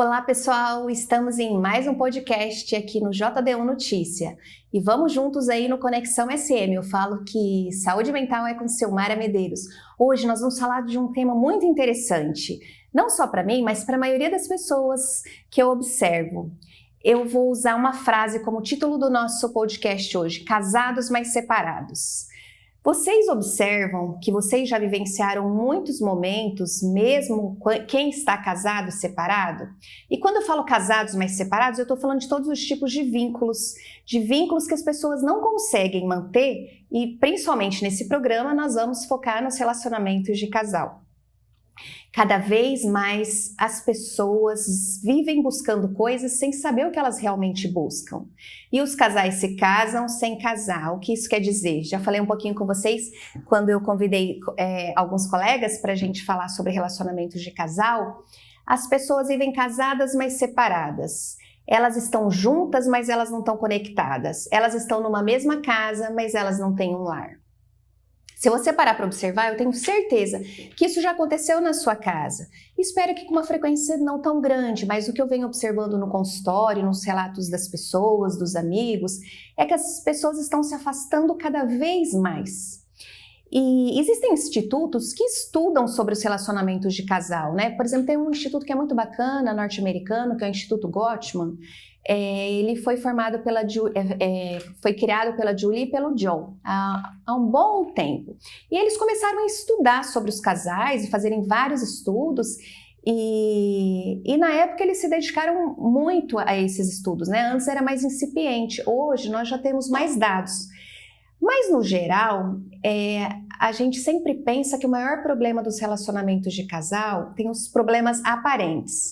Olá pessoal, estamos em mais um podcast aqui no JD1 Notícia e vamos juntos aí no Conexão SM. Eu falo que saúde mental é com Silmara Medeiros. Hoje nós vamos falar de um tema muito interessante, não só para mim, mas para a maioria das pessoas que eu observo. Eu vou usar uma frase como título do nosso podcast hoje: casados mas separados. Vocês observam que vocês já vivenciaram muitos momentos, mesmo quem está casado, separado? E quando eu falo casados mas separados, eu estou falando de todos os tipos de vínculos que as pessoas não conseguem manter, e principalmente nesse programa nós vamos focar nos relacionamentos de casal. Cada vez mais as pessoas vivem buscando coisas sem saber o que elas realmente buscam. E os casais se casam sem casar. O que isso quer dizer? Já falei um pouquinho com vocês quando eu convidei alguns colegas para a gente falar sobre relacionamentos de casal. As pessoas vivem casadas, mas separadas. Elas estão juntas, mas elas não estão conectadas. Elas estão numa mesma casa, mas elas não têm um lar. Se você parar para observar, eu tenho certeza que isso já aconteceu na sua casa. Espero que com uma frequência não tão grande, mas o que eu venho observando no consultório, nos relatos das pessoas, dos amigos, é que as pessoas estão se afastando cada vez mais. E existem institutos que estudam sobre os relacionamentos de casal, né? Por exemplo, tem um instituto que é muito bacana, norte-americano, que é o Instituto Gottman. Ele foi formado foi criado pela Julie e pelo John há um bom tempo. E eles começaram a estudar sobre os casais e fazerem vários estudos. E na época eles se dedicaram muito a esses estudos, né? Antes era mais incipiente, hoje nós já temos mais dados. Mas no geral, a gente sempre pensa que o maior problema dos relacionamentos de casal tem os problemas aparentes.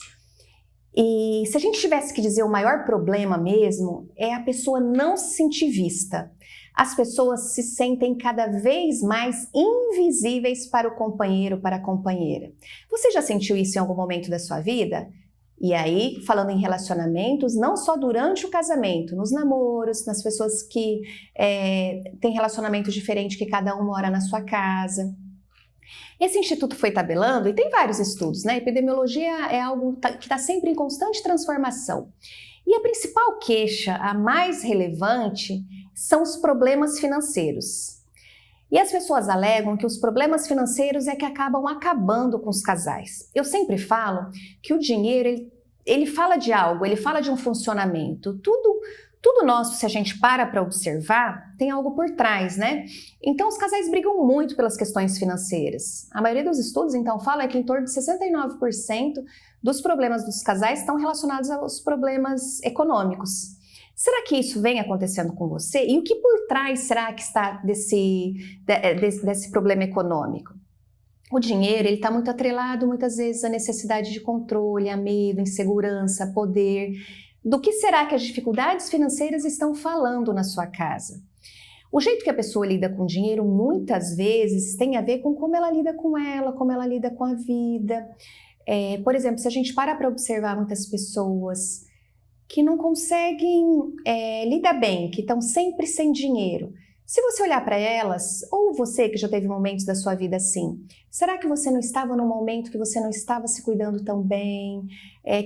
E se a gente tivesse que dizer o maior problema mesmo, é a pessoa não se sentir vista. As pessoas se sentem cada vez mais invisíveis para o companheiro, para a companheira. Você já sentiu isso em algum momento da sua vida? E aí, falando em relacionamentos, não só durante o casamento, nos namoros, nas pessoas que têm relacionamentos diferentes, que cada um mora na sua casa. Esse instituto foi tabelando, e tem vários estudos, né? Epidemiologia é algo que está sempre em constante transformação. E a principal queixa, a mais relevante, são os problemas financeiros. E as pessoas alegam que os problemas financeiros é que acabam acabando com os casais. Eu sempre falo que o dinheiro, ele fala de algo, ele fala de um funcionamento. Tudo nosso, se a gente para observar, tem algo por trás, né? Então, os casais brigam muito pelas questões financeiras. A maioria dos estudos, então, fala que em torno de 69% dos problemas dos casais estão relacionados aos problemas econômicos. Será que isso vem acontecendo com você? E o que por trás será que está desse problema econômico? O dinheiro, ele está muito atrelado, muitas vezes, à necessidade de controle, a medo, insegurança, a poder. Do que será que as dificuldades financeiras estão falando na sua casa? O jeito que a pessoa lida com o dinheiro muitas vezes tem a ver com como ela lida com ela, como ela lida com a vida. Por exemplo, se a gente para observar muitas pessoas que não conseguem lidar bem, que estão sempre sem dinheiro, se você olhar para elas, ou você que já teve momentos da sua vida assim, será que você não estava num momento que você não estava se cuidando tão bem,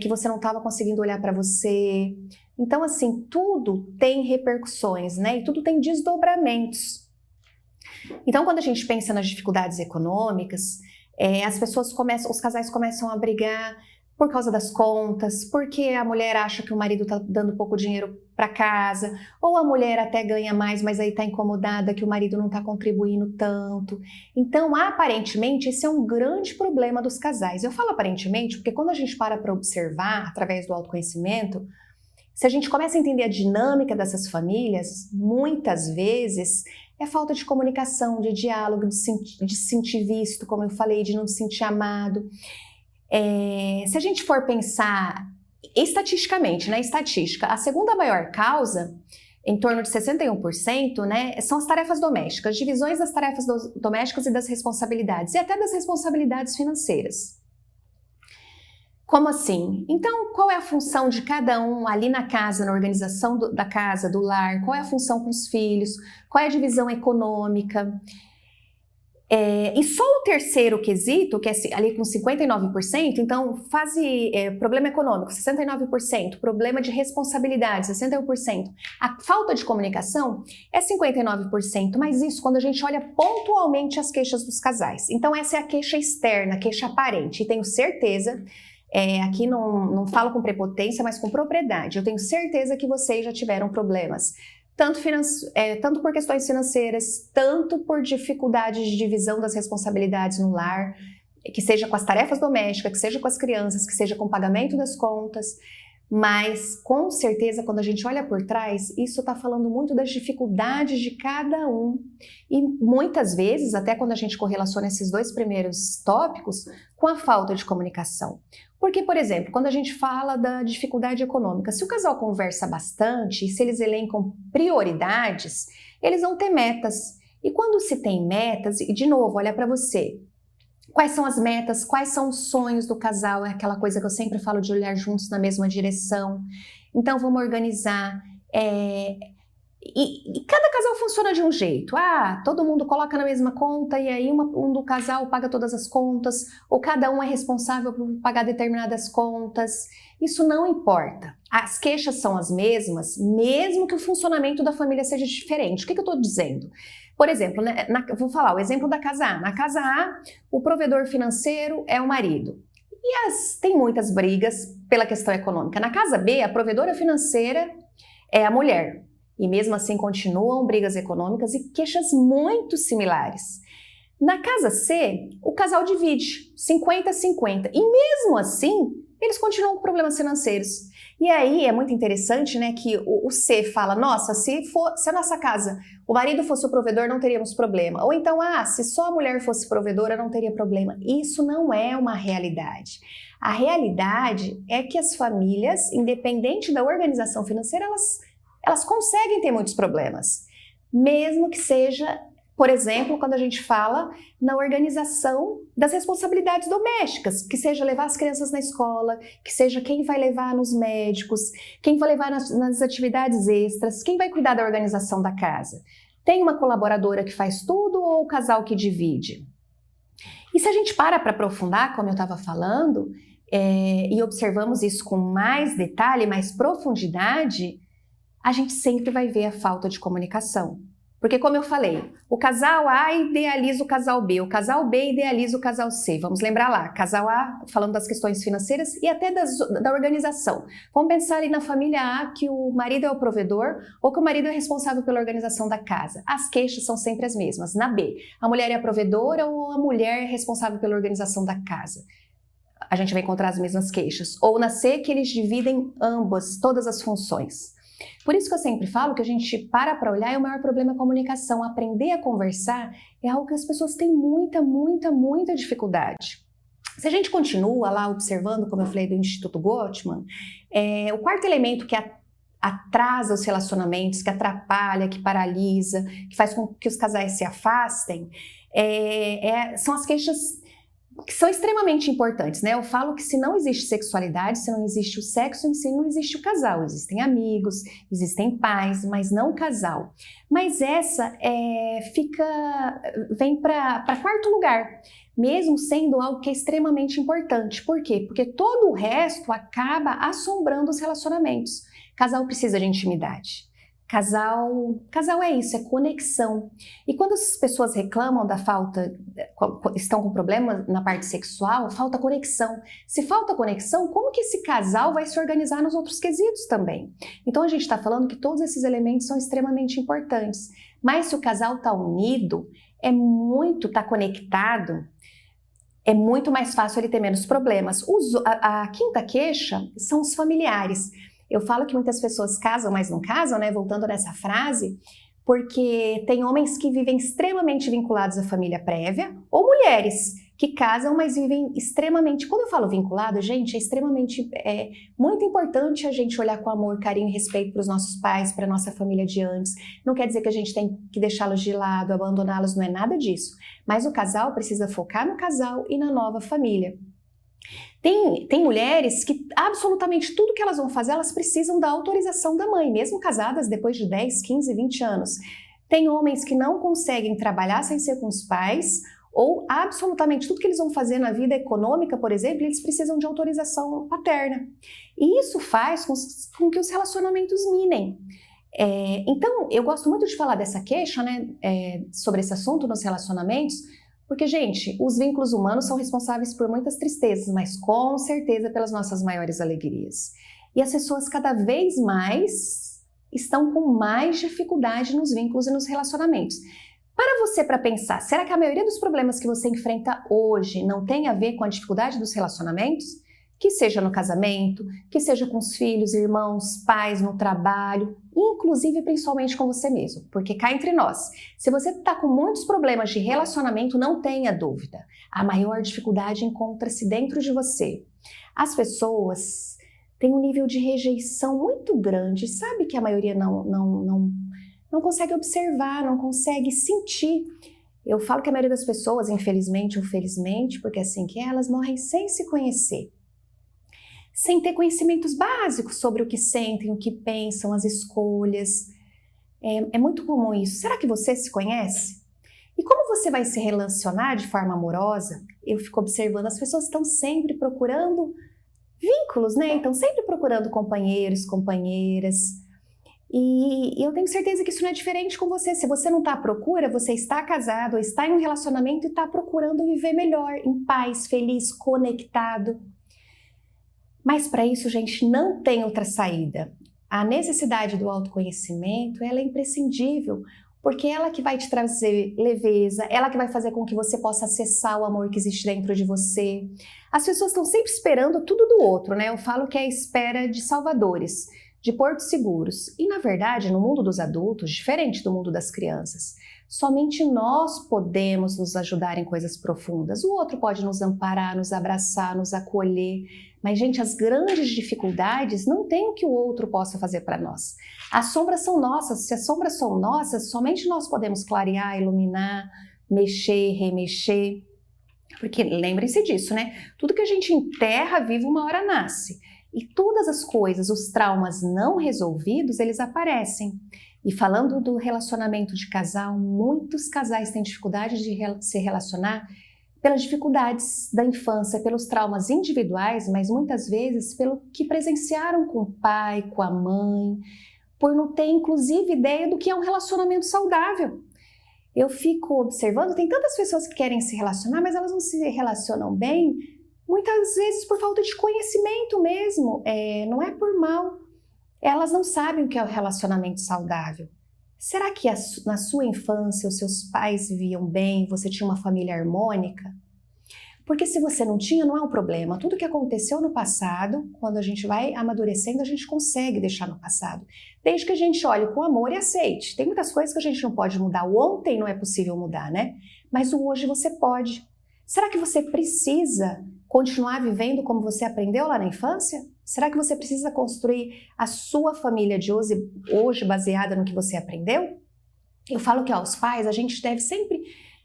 que você não estava conseguindo olhar para você? Então, assim, tudo tem repercussões, né? E tudo tem desdobramentos. Então, quando a gente pensa nas dificuldades econômicas, os casais começam a brigar por causa das contas, porque a mulher acha que o marido está dando pouco dinheiro para casa, ou a mulher até ganha mais, mas aí está incomodada que o marido não está contribuindo tanto. Então, aparentemente, esse é um grande problema dos casais. Eu falo aparentemente porque quando a gente para observar, através do autoconhecimento, se a gente começa a entender a dinâmica dessas famílias, muitas vezes é falta de comunicação, de diálogo, de se sentir visto, como eu falei, de não se sentir amado. Se a gente for pensar estatisticamente, né, a segunda maior causa, em torno de 61%, né, são as tarefas domésticas, divisões das tarefas domésticas e das responsabilidades, e até das responsabilidades financeiras. Como assim? Então, qual é a função de cada um ali na casa, na organização da casa, do lar? Qual é a função com os filhos? Qual é a divisão econômica? E só o terceiro quesito, que é ali com 59%, então problema econômico, 69%, problema de responsabilidade, 61%, a falta de comunicação é 59%, mas isso quando a gente olha pontualmente as queixas dos casais. Então essa é a queixa externa, a queixa aparente, e tenho certeza, aqui não falo com prepotência, mas com propriedade, eu tenho certeza que vocês já tiveram problemas. Tanto por questões financeiras, tanto por dificuldades de divisão das responsabilidades no lar, que seja com as tarefas domésticas, que seja com as crianças, que seja com o pagamento das contas, mas com certeza quando a gente olha por trás, isso está falando muito das dificuldades de cada um e muitas vezes, até quando a gente correlaciona esses dois primeiros tópicos, com a falta de comunicação. Porque, por exemplo, quando a gente fala da dificuldade econômica, se o casal conversa bastante e se eles elencam prioridades, eles vão ter metas. E quando se tem metas, e de novo, olha para você, quais são as metas, quais são os sonhos do casal, é aquela coisa que eu sempre falo de olhar juntos na mesma direção. Então vamos organizar. E cada casal funciona de um jeito. Todo mundo coloca na mesma conta e aí um do casal paga todas as contas, ou cada um é responsável por pagar determinadas contas. Isso não importa. As queixas são as mesmas, mesmo que o funcionamento da família seja diferente. O que eu estou dizendo? Por exemplo, vou falar o exemplo da casa A. Na casa A, o provedor financeiro é o marido. E tem muitas brigas pela questão econômica. Na casa B, a provedora financeira é a mulher. E mesmo assim continuam brigas econômicas e queixas muito similares. Na casa C, o casal divide 50-50 e mesmo assim eles continuam com problemas financeiros. E aí é muito interessante, né, que o C fala, nossa, se a nossa casa, o marido fosse o provedor, não teríamos problema. Ou então, se só a mulher fosse provedora, não teria problema. Isso não é uma realidade. A realidade é que as famílias, independente da organização financeira, elas conseguem ter muitos problemas, mesmo que seja, por exemplo, quando a gente fala na organização das responsabilidades domésticas, que seja levar as crianças na escola, que seja quem vai levar nos médicos, quem vai levar nas atividades extras, quem vai cuidar da organização da casa. Tem uma colaboradora que faz tudo ou o casal que divide? E se a gente para aprofundar, como eu estava falando, e observamos isso com mais detalhe, mais profundidade, a gente sempre vai ver a falta de comunicação. Porque, como eu falei, o casal A idealiza o casal B, o casal B idealiza o casal C. Vamos lembrar lá, casal A falando das questões financeiras e até da organização. Vamos pensar ali na família A que o marido é o provedor ou que o marido é responsável pela organização da casa. As queixas são sempre as mesmas. Na B, a mulher é a provedora ou a mulher é responsável pela organização da casa. A gente vai encontrar as mesmas queixas. Ou na C, que eles dividem todas as funções. Por isso que eu sempre falo que a gente para olhar e o maior problema é a comunicação. Aprender a conversar é algo que as pessoas têm muita dificuldade. Se a gente continua lá observando, como eu falei do Instituto Gottman, o quarto elemento que atrasa os relacionamentos, que atrapalha, que paralisa, que faz com que os casais se afastem, são as queixas que são extremamente importantes, né? Eu falo que se não existe sexualidade, se não existe o sexo em si, não existe o casal. Existem amigos, existem pais, mas não o casal. Mas essa vem para quarto lugar, mesmo sendo algo que é extremamente importante. Por quê? Porque todo o resto acaba assombrando os relacionamentos. Casal precisa de intimidade. Casal é isso, é conexão. E quando as pessoas reclamam da falta, estão com problema na parte sexual, falta conexão. Se falta conexão, como que esse casal vai se organizar nos outros quesitos também? Então a gente está falando que todos esses elementos são extremamente importantes. Mas se o casal está unido, está conectado, é muito mais fácil ele ter menos problemas. A quinta queixa são os familiares. Eu falo que muitas pessoas casam, mas não casam, né? Voltando nessa frase, porque tem homens que vivem extremamente vinculados à família prévia, ou mulheres que casam, mas vivem extremamente... Quando eu falo vinculado, gente, é muito importante a gente olhar com amor, carinho e respeito para os nossos pais, para a nossa família de antes. Não quer dizer que a gente tem que deixá-los de lado, abandoná-los, não é nada disso. Mas o casal precisa focar no casal e na nova família. Tem mulheres que absolutamente tudo que elas vão fazer, elas precisam da autorização da mãe, mesmo casadas depois de 10, 15, 20 anos. Tem homens que não conseguem trabalhar sem ser com os pais, ou absolutamente tudo que eles vão fazer na vida econômica, por exemplo, eles precisam de autorização paterna. E isso faz com que os relacionamentos minem. Então, eu gosto muito de falar dessa queixa, né, sobre esse assunto nos relacionamentos, porque, gente, os vínculos humanos são responsáveis por muitas tristezas, mas com certeza pelas nossas maiores alegrias. E as pessoas cada vez mais estão com mais dificuldade nos vínculos e nos relacionamentos. Para pensar, será que a maioria dos problemas que você enfrenta hoje não tem a ver com a dificuldade dos relacionamentos? Que seja no casamento, que seja com os filhos, irmãos, pais, no trabalho, inclusive principalmente com você mesmo. Porque cá entre nós, se você está com muitos problemas de relacionamento, não tenha dúvida. A maior dificuldade encontra-se dentro de você. As pessoas têm um nível de rejeição muito grande, sabe que a maioria não consegue observar, não consegue sentir. Eu falo que a maioria das pessoas, infelizmente ou felizmente, porque é assim que elas morrem sem se conhecer. Sem ter conhecimentos básicos sobre o que sentem, o que pensam, as escolhas. É muito comum isso. Será que você se conhece? E como você vai se relacionar de forma amorosa? Eu fico observando, as pessoas estão sempre procurando vínculos, né? Estão sempre procurando companheiros, companheiras. E eu tenho certeza que isso não é diferente com você. Se você não está à procura, você está casado, ou está em um relacionamento e está procurando viver melhor, em paz, feliz, conectado. Mas para isso, gente, não tem outra saída. A necessidade do autoconhecimento, ela é imprescindível, porque ela que vai te trazer leveza, ela que vai fazer com que você possa acessar o amor que existe dentro de você. As pessoas estão sempre esperando tudo do outro, né? Eu falo que é a espera de salvadores, de portos seguros. E, na verdade, no mundo dos adultos, diferente do mundo das crianças, somente nós podemos nos ajudar em coisas profundas. O outro pode nos amparar, nos abraçar, nos acolher. Mas, gente, as grandes dificuldades não tem o que o outro possa fazer para nós. As sombras são nossas. Se as sombras são nossas, somente nós podemos clarear, iluminar, mexer, remexer. Porque lembrem-se disso, né? Tudo que a gente enterra vivo uma hora nasce. E todas as coisas, os traumas não resolvidos, eles aparecem. E falando do relacionamento de casal, muitos casais têm dificuldade de se relacionar pelas dificuldades da infância, pelos traumas individuais, mas muitas vezes pelo que presenciaram com o pai, com a mãe, por não ter inclusive ideia do que é um relacionamento saudável. Eu fico observando, tem tantas pessoas que querem se relacionar, mas elas não se relacionam bem, muitas vezes por falta de conhecimento mesmo, não é por mal. Elas não sabem o que é o relacionamento saudável. Será que na sua infância os seus pais viviam bem, você tinha uma família harmônica? Porque se você não tinha, não é um problema. Tudo que aconteceu no passado, quando a gente vai amadurecendo, a gente consegue deixar no passado. Desde que a gente olhe com amor e aceite. Tem muitas coisas que a gente não pode mudar. O ontem não é possível mudar, né? Mas o hoje você pode. Será que você precisa continuar vivendo como você aprendeu lá na infância? Será que você precisa construir a sua família de hoje baseada no que você aprendeu? Eu falo que aos pais a gente deve sempre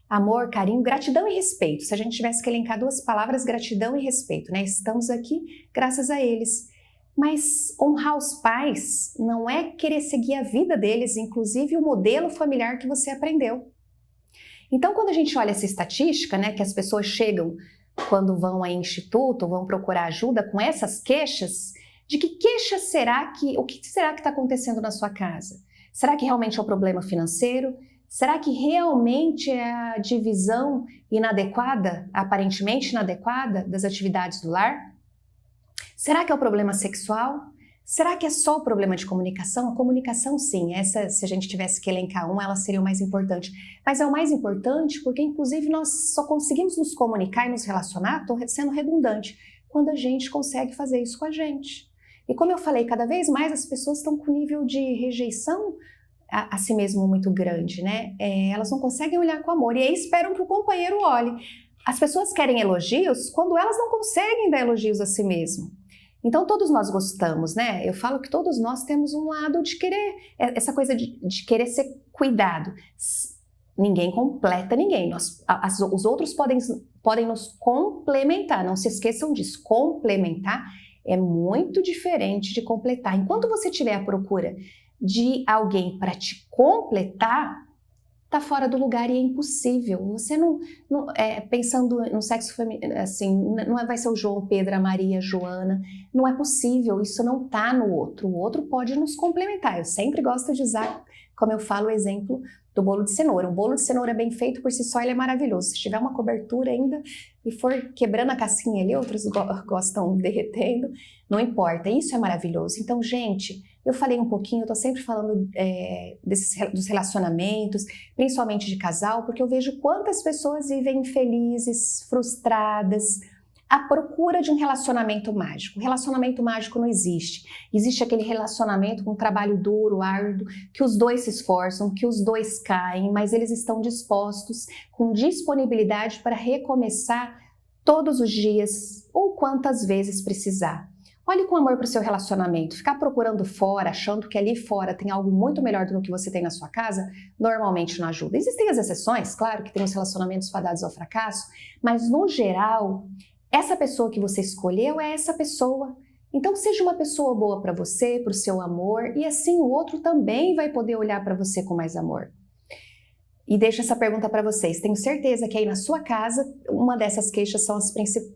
amor, carinho, gratidão e respeito. Se a gente tivesse que elencar duas palavras, gratidão e respeito, né? Estamos aqui graças a eles. Mas honrar os pais não é querer seguir a vida deles, inclusive o modelo familiar que você aprendeu. Então, quando a gente olha essa estatística, né, que as pessoas chegam quando vão a instituto, vão procurar ajuda com essas queixas, de que queixa será o que será que está acontecendo na sua casa? Será que realmente é o problema financeiro? Será que realmente é a divisão inadequada, aparentemente inadequada, das atividades do lar? Será que é o problema sexual? Será que é só o problema de comunicação? A comunicação, sim, essa, se a gente tivesse que elencar ela seria o mais importante. Mas é o mais importante porque, inclusive, nós só conseguimos nos comunicar e nos relacionar, estou sendo redundante, quando a gente consegue fazer isso com a gente. E como eu falei, cada vez mais as pessoas estão com nível de rejeição a si mesmo muito grande, né? Elas não conseguem olhar com amor e aí esperam que o companheiro olhe. As pessoas querem elogios quando elas não conseguem dar elogios a si mesmo. Então todos nós gostamos, né? Eu falo que todos nós temos um lado de querer, essa coisa de querer ser cuidado. Ninguém completa ninguém. Os outros podem nos complementar, não se esqueçam disso. Complementar é muito diferente de completar. Enquanto você estiver à procura de alguém para te completar, tá fora do lugar e é impossível. Você não pensando no sexo feminino, assim, não vai ser o João, Pedro, a Maria, a Joana. Não é possível, isso não tá no outro. O outro pode nos complementar. Eu sempre gosto de usar, como eu falo, o exemplo do bolo de cenoura. O bolo de cenoura bem feito por si só, ele é maravilhoso. Se tiver uma cobertura ainda e for quebrando a casquinha ali, outros gostam derretendo, não importa. Isso é maravilhoso. Então, gente, eu falei um pouquinho, eu tô sempre falando dos relacionamentos, principalmente de casal, porque eu vejo quantas pessoas vivem infelizes, frustradas, à procura de um relacionamento mágico. Relacionamento mágico não existe. Existe aquele relacionamento com um trabalho duro, árduo, que os dois se esforçam, que os dois caem, mas eles estão dispostos, com disponibilidade para recomeçar todos os dias ou quantas vezes precisar. Olhe com amor para o seu relacionamento. Ficar procurando fora, achando que ali fora tem algo muito melhor do que você tem na sua casa, normalmente não ajuda. Existem as exceções, claro que tem os relacionamentos fadados ao fracasso, mas no geral, essa pessoa que você escolheu é essa pessoa. Então seja uma pessoa boa para você, para o seu amor, e assim o outro também vai poder olhar para você com mais amor. E deixo essa pergunta para vocês. Tenho certeza que aí na sua casa, uma dessas queixas são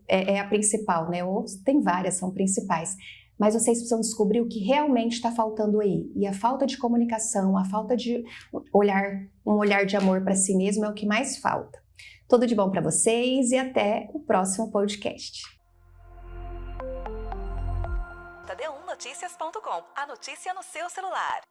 é a principal, né? Ou tem várias, são principais. Mas vocês precisam descobrir o que realmente está faltando aí. E a falta de comunicação, a falta de um olhar de amor para si mesmo é o que mais falta. Tudo de bom para vocês e até o próximo podcast. Jotadeu1noticias.com, a notícia no seu celular.